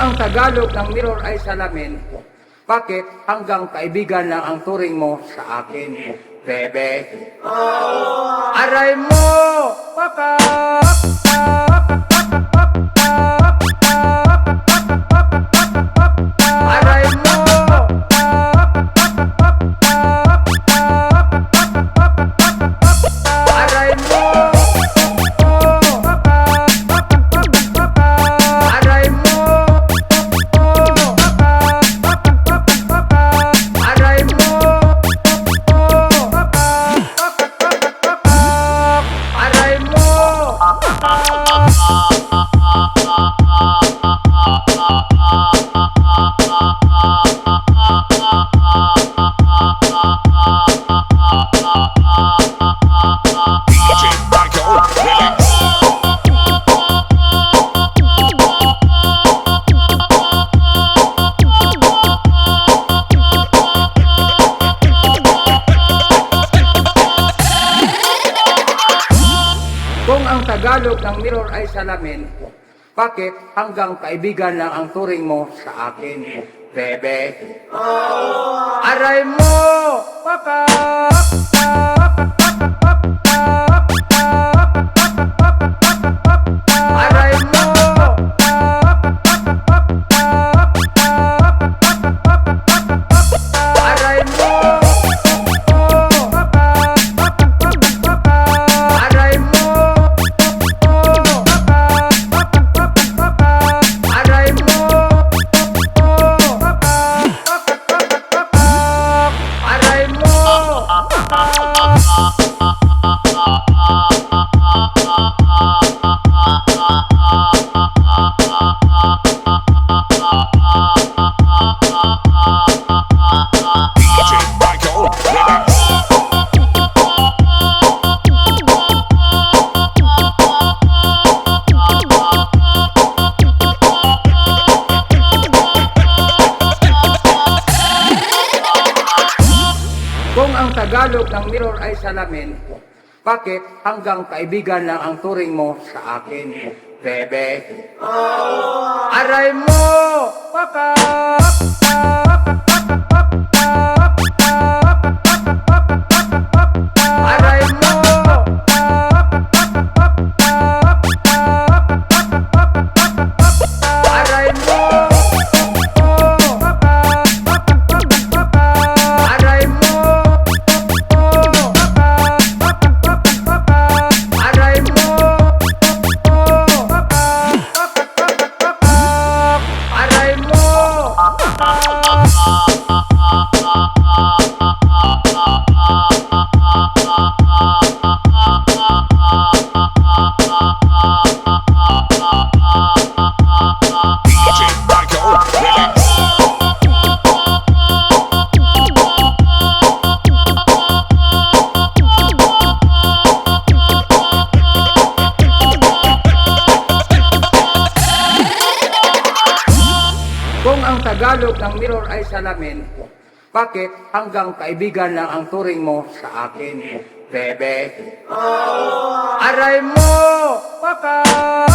ang Tagalog ng mirror ay salamin, bakit hanggang kaibigan lang ang turing mo sa akin, bebe? Aray mo, pakak! Aray mo! Aray mo! Aray mo! Aray mo! Aray mo! DJ Michael Remix. Kung ang Tagalog ng mirror ay salamin, bakit hanggang kaibigan lang ang turing mo sa akin, bebe? Aray mo, pakak! Aray mo! Aray mo! Aray mo! Aray mo! Aray mo! DJ Michael Remix. Kung ang Tagalog ng mirror ay salamin, bakit hanggang kaibigan lang ang turing mo sa akin, bebe? Aray mo, pakak! Aray mo! Aray mo! Aray mo! Aray mo! Aray mo! DJ Michael Remix. Kung ang Tagalog ng mirror ay salamin, bakit hanggang kaibigan lang ang turing mo sa akin, bebe? Aray mo, pakak!